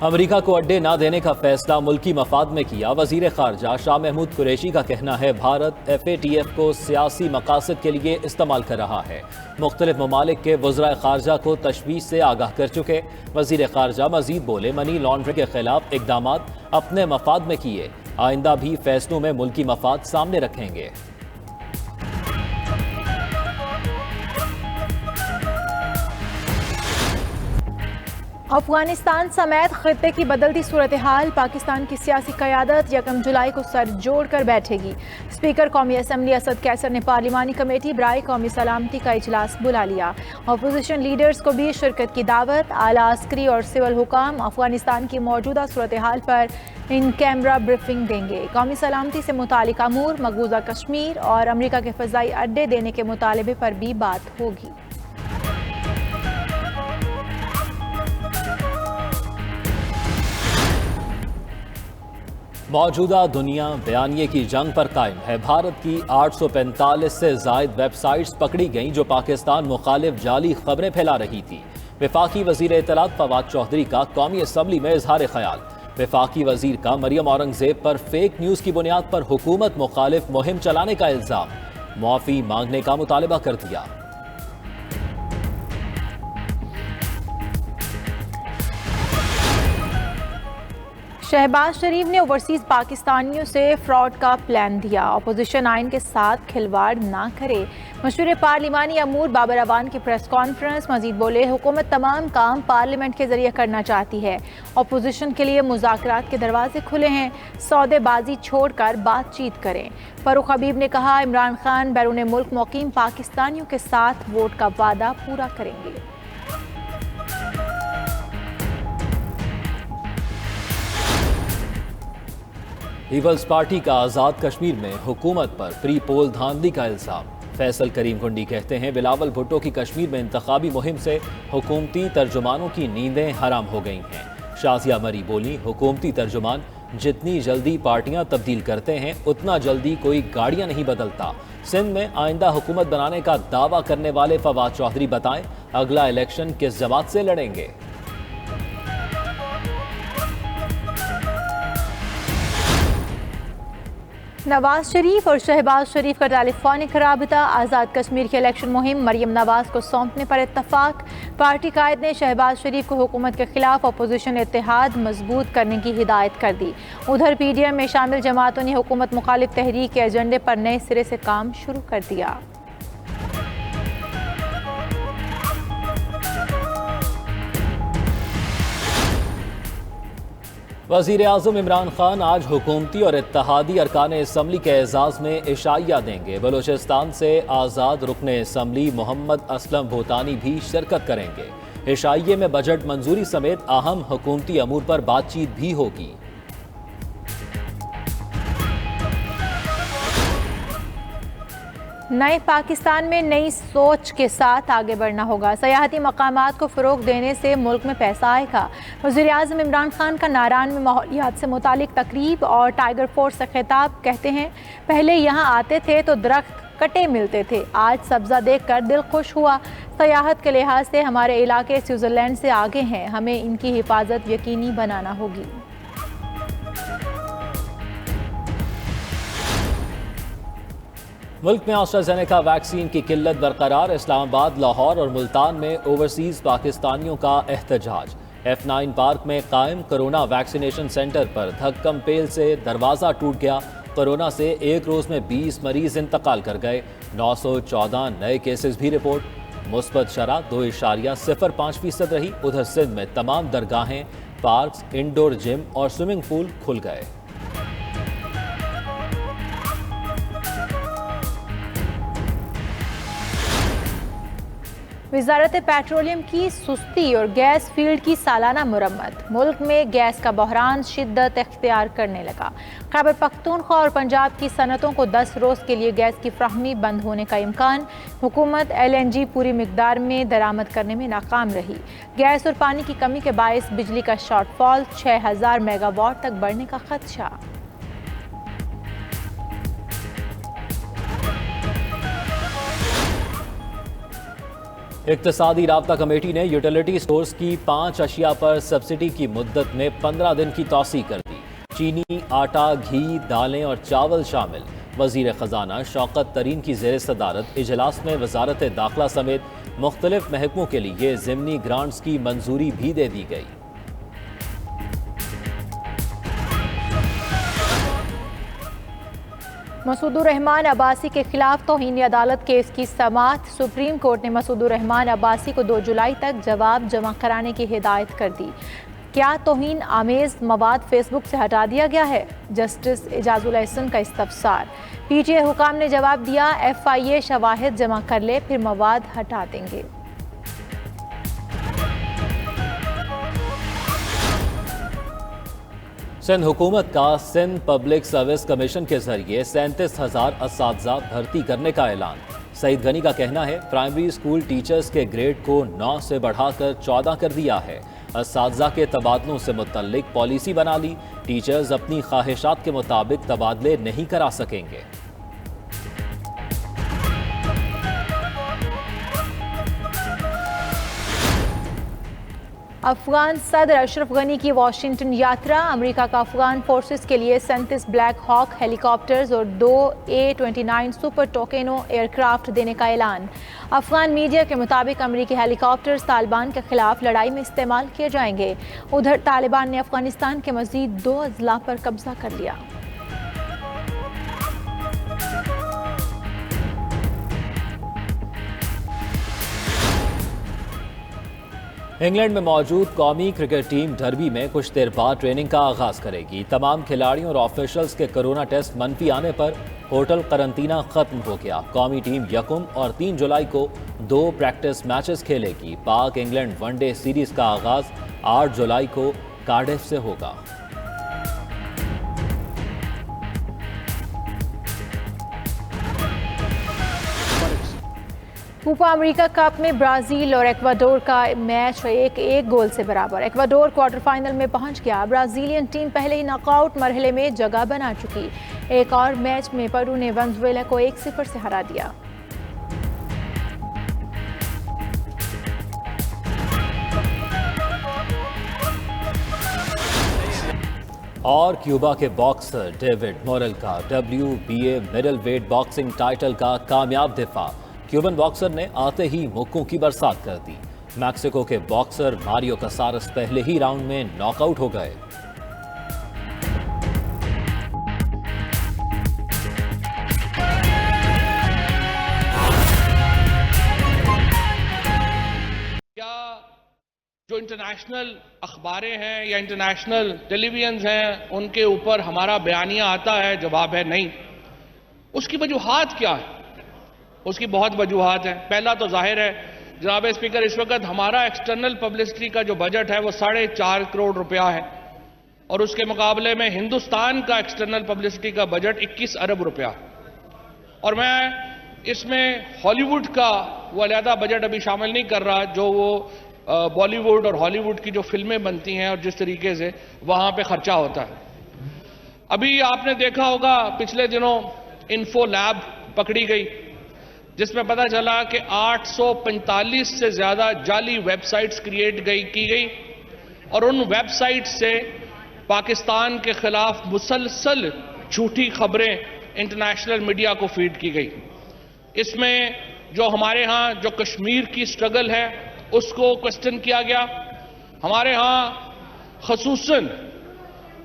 امریکہ کو اڈے نہ دینے کا فیصلہ ملکی مفاد میں کیا۔ وزیر خارجہ شاہ محمود قریشی کا کہنا ہے بھارت FATF کو سیاسی مقاصد کے لیے استعمال کر رہا ہے۔ مختلف ممالک کے وزرائے خارجہ کو تشویش سے آگاہ کر چکے۔ وزیر خارجہ مزید بولے منی لانڈرنگ کے خلاف اقدامات اپنے مفاد میں کیے، آئندہ بھی فیصلوں میں ملکی مفاد سامنے رکھیں گے۔ افغانستان سمیت خطے کی بدلتی صورتحال، پاکستان کی سیاسی قیادت 1 جولائی کو سر جوڑ کر بیٹھے گی۔ اسپیکر قومی اسمبلی اسد کیسر نے پارلیمانی کمیٹی برائے قومی سلامتی کا اجلاس بلا لیا۔ اپوزیشن لیڈرز کو بھی شرکت کی دعوت۔ اعلیٰ عسکری اور سول حکام افغانستان کی موجودہ صورتحال پر ان کیمرہ بریفنگ دیں گے۔ قومی سلامتی سے متعلق امور، مقبوضہ کشمیر اور امریکہ کے فضائی اڈے دینے کے مطالبے پر بھی بات ہوگی۔ موجودہ دنیا بیانیے کی جنگ پر قائم ہے۔ بھارت کی 845 سے زائد ویب سائٹس پکڑی گئیں جو پاکستان مخالف جعلی خبریں پھیلا رہی تھی۔ وفاقی وزیر اطلاعات فواد چودھری کا قومی اسمبلی میں اظہار خیال۔ وفاقی وزیر کا مریم اورنگزیب پر فیک نیوز کی بنیاد پر حکومت مخالف مہم چلانے کا الزام، معافی مانگنے کا مطالبہ کر دیا۔ شہباز شریف نے اوورسیز پاکستانیوں سے فراڈ کا پلان دیا۔ اپوزیشن آئین کے ساتھ کھلواڑ نہ کرے۔ مشیر پارلیمانی امور بابر اعوان کی پریس کانفرنس، مزید بولے حکومت تمام کام پارلیمنٹ کے ذریعے کرنا چاہتی ہے، اپوزیشن کے لیے مذاکرات کے دروازے کھلے ہیں، سودے بازی چھوڑ کر بات چیت کریں۔ فاروق حبیب نے کہا عمران خان بیرون ملک مقیم پاکستانیوں کے ساتھ ووٹ کا وعدہ پورا کریں گے۔ پیپلز پارٹی کا آزاد کشمیر میں حکومت پر پری پول دھاندلی کا الزام۔ فیصل کریم کنڈی کہتے ہیں بلاول بھٹو کی کشمیر میں انتخابی مہم سے حکومتی ترجمانوں کی نیندیں حرام ہو گئی ہیں۔ شازیہ مری بولی حکومتی ترجمان جتنی جلدی پارٹیاں تبدیل کرتے ہیں اتنا جلدی کوئی گاڑیاں نہیں بدلتا۔ سندھ میں آئندہ حکومت بنانے کا دعویٰ کرنے والے فواد چودھری بتائیں اگلا الیکشن کس جماعت سے لڑیں گے۔ نواز شریف اور شہباز شریف کا ٹیلی فونک رابطہ، آزاد کشمیر کی الیکشن مہم مریم نواز کو سونپنے پر اتفاق۔ پارٹی قائد نے شہباز شریف کو حکومت کے خلاف اپوزیشن اتحاد مضبوط کرنے کی ہدایت کر دی۔ ادھر PDM میں شامل جماعتوں نے حکومت مخالف تحریک کے ایجنڈے پر نئے سرے سے کام شروع کر دیا۔ وزیر اعظم عمران خان آج حکومتی اور اتحادی ارکان اسمبلی کے اعزاز میں عشائیہ دیں گے۔ بلوچستان سے آزاد رکن اسمبلی محمد اسلم بھوتانی بھی شرکت کریں گے۔ عشائیے میں بجٹ منظوری سمیت اہم حکومتی امور پر بات چیت بھی ہوگی۔ نئے پاکستان میں نئی سوچ کے ساتھ آگے بڑھنا ہوگا۔ سیاحتی مقامات کو فروغ دینے سے ملک میں پیسہ آئے گا۔ وزیر اعظم عمران خان کا ناران میں ماحولیات سے متعلق تقریب اور ٹائیگر فورس سے خطاب، کہتے ہیں پہلے یہاں آتے تھے تو درخت کٹے ملتے تھے، آج سبزہ دیکھ کر دل خوش ہوا۔ سیاحت کے لحاظ سے ہمارے علاقے سوئٹزرلینڈ سے آگے ہیں، ہمیں ان کی حفاظت یقینی بنانا ہوگی۔ ملک میں AstraZeneca ویکسین کی قلت برقرار، اسلام آباد، لاہور اور ملتان میں اوورسیز پاکستانیوں کا احتجاج۔ F9 پارک میں قائم کرونا ویکسینیشن سینٹر پر دھکم پیل سے دروازہ ٹوٹ گیا۔ کرونا سے ایک روز میں 20 مریض انتقال کر گئے، 914 نئے کیسز بھی رپورٹ۔ مثبت شرح 2.05% رہی۔ ادھر سندھ میں تمام درگاہیں، پارکس، انڈور جم اور سوئمنگ پول کھل گئے۔ وزارت پیٹرولیم کی سستی اور گیس فیلڈ کی سالانہ مرمت، ملک میں گیس کا بحران شدت اختیار کرنے لگا۔ خیبر پختونخوا اور پنجاب کی صنعتوں کو 10 روز کے لیے گیس کی فراہمی بند ہونے کا امکان۔ حکومت LNG پوری مقدار میں درآمد کرنے میں ناکام رہی۔ گیس اور پانی کی کمی کے باعث بجلی کا شارٹ فال 6000 میگا واٹ تک بڑھنے کا خدشہ۔ اقتصادی رابطہ کمیٹی نے یوٹیلیٹی سٹورز کی 5 اشیاء پر سبسڈی کی مدت میں 15 دن کی توسیع کر دی۔ چینی، آٹا، گھی، دالیں اور چاول شامل۔ وزیر خزانہ شوکت ترین کی زیر صدارت اجلاس میں وزارت داخلہ سمیت مختلف محکموں کے لیے ضمنی گرانٹس کی منظوری بھی دے دی گئی۔ مسعود الرحمان عباسی کے خلاف توہین عدالت کیس کی سماعت۔ سپریم کورٹ نے مسعود الرحمان عباسی کو 2 جولائی تک جواب جمع کرانے کی ہدایت کر دی۔ کیا توہین آمیز مواد فیس بک سے ہٹا دیا گیا ہے؟ جسٹس اعجاز الاحسن کا استفسار۔ پی ٹی اے حکام نے جواب دیا، ایف آئی اے شواہد جمع کر لے پھر مواد ہٹا دیں گے۔ سندھ حکومت کا سندھ پبلک سروس کمیشن کے ذریعے 37,000 اساتذہ بھرتی کرنے کا اعلان۔ سعید غنی کا کہنا ہے پرائمری اسکول ٹیچرز کے گریڈ کو 9 سے بڑھا کر 14 کر دیا ہے۔ اساتذہ کے تبادلوں سے متعلق پالیسی بنا لی، ٹیچرز اپنی خواہشات کے مطابق تبادلے نہیں کرا سکیں گے۔ افغان صدر اشرف غنی کی واشنگٹن یاترا۔ امریکہ کا افغان فورسز کے لیے 37 بلیک ہاک ہیلی کاپٹرز اور 2 A-29 سپر ٹوکینو ایئر کرافٹ دینے کا اعلان۔ افغان میڈیا کے مطابق امریکی ہیلی کاپٹرز طالبان کے خلاف لڑائی میں استعمال کیے جائیں گے۔ ادھر طالبان نے افغانستان کے مزید 2 اضلاع پر قبضہ کر لیا۔ انگلینڈ میں موجود قومی کرکٹ ٹیم ڈربی میں کچھ دیر بعد ٹریننگ کا آغاز کرے گی۔ تمام کھلاڑیوں اور آفیشلز کے کرونا ٹیسٹ منفی آنے پر ہوٹل قرنطینہ ختم ہو گیا۔ قومی ٹیم 1 اور 3 جولائی کو 2 پریکٹس میچز کھیلے گی۔ پاک انگلینڈ ون ڈے سیریز کا آغاز 8 جولائی کو کارڈف سے ہوگا۔ کوپا امریکہ کپ میں برازیل اور ایکواڈور کا میچ 1-1 گول سے برابر۔ ایکواڈور کوارٹر فائنل میں پہنچ گیا۔ برازیلین ٹیم پہلے ہی ناک آؤٹ مرحلے میں جگہ بنا چکی۔ ایک اور میچ میں پیرو نے وینزویلا کو 1-0 سے ہرا دیا۔ اور کیوبا کے باکسر ڈیوڈ مورل کا WBA middleweight boxing title کا کامیاب دفاع۔ کیوبن باکسر نے آتے ہی مکوں کی برسات کر دی۔ میکسیکو کے باکسر ماریو کسارس پہلے ہی راؤنڈ میں ناک آؤٹ ہو گئے۔ جو انٹرنیشنل اخباریں ہیں یا انٹرنیشنل ٹیلی ویژنز ہیں ان کے اوپر ہمارا بیانیہ آتا ہے، جواب ہے نہیں۔ اس کی وجوہات کیا ہے؟ اس کی بہت وجوہات ہیں۔ پہلا تو ظاہر ہے جناب اسپیکر، اس وقت ہمارا ایکسٹرنل پبلسٹی کا جو بجٹ ہے وہ 4.5 کروڑ روپیہ ہے، اور اس کے مقابلے میں ہندوستان کا ایکسٹرنل پبلسٹی کا بجٹ 21 ارب روپیہ۔ اور میں اس میں ہالی ووڈ کا وہ علیحدہ بجٹ ابھی شامل نہیں کر رہا، جو وہ بالی ووڈ اور ہالی ووڈ کی جو فلمیں بنتی ہیں اور جس طریقے سے وہاں پہ خرچہ ہوتا ہے۔ ابھی آپ نے دیکھا ہوگا پچھلے دنوں انفو لیب پکڑی گئی، جس میں پتہ چلا کہ 845 سے زیادہ جعلی ویب سائٹس کریٹ کی گئی، اور ان ویب سائٹ سے پاکستان کے خلاف مسلسل جھوٹی خبریں انٹرنیشنل میڈیا کو فیڈ کی گئی۔ اس میں جو ہمارے ہاں جو کشمیر کی سٹرگل ہے اس کو کوسچن کیا گیا، ہمارے ہاں خصوصاً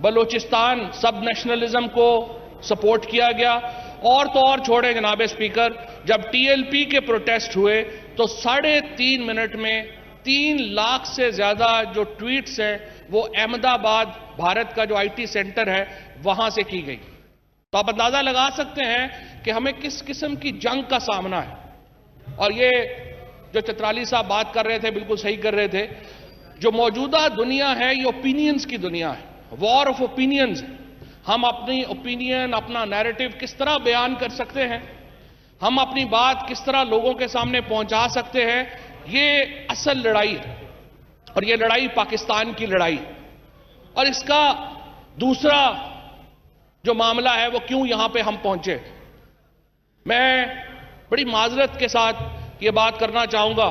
بلوچستان سب نیشنلزم کو سپورٹ کیا گیا، اور تو اور چھوڑے جناب اسپیکر، جب TLP کے پروٹیسٹ ہوئے تو 3.5 منٹ میں 3 لاکھ سے زیادہ جو ٹویٹس ہیں وہ احمد آباد بھارت کا جو IT سینٹر ہے وہاں سے کی گئی۔ تو آپ اندازہ لگا سکتے ہیں کہ ہمیں کس قسم کی جنگ کا سامنا ہے۔ اور یہ جو چترالی صاحب بات کر رہے تھے بالکل صحیح کر رہے تھے، جو موجودہ دنیا ہے یہ اوپینینز کی دنیا ہے، وار آف اوپینینز۔ ہم اپنی اوپینین، اپنا نیریٹو کس طرح بیان کر سکتے ہیں، ہم اپنی بات کس طرح لوگوں کے سامنے پہنچا سکتے ہیں، یہ اصل لڑائی ہے، اور یہ لڑائی پاکستان کی لڑائی۔ اور اس کا دوسرا جو معاملہ ہے وہ کیوں یہاں پہ ہم پہنچے۔ میں بڑی معذرت کے ساتھ یہ بات کرنا چاہوں گا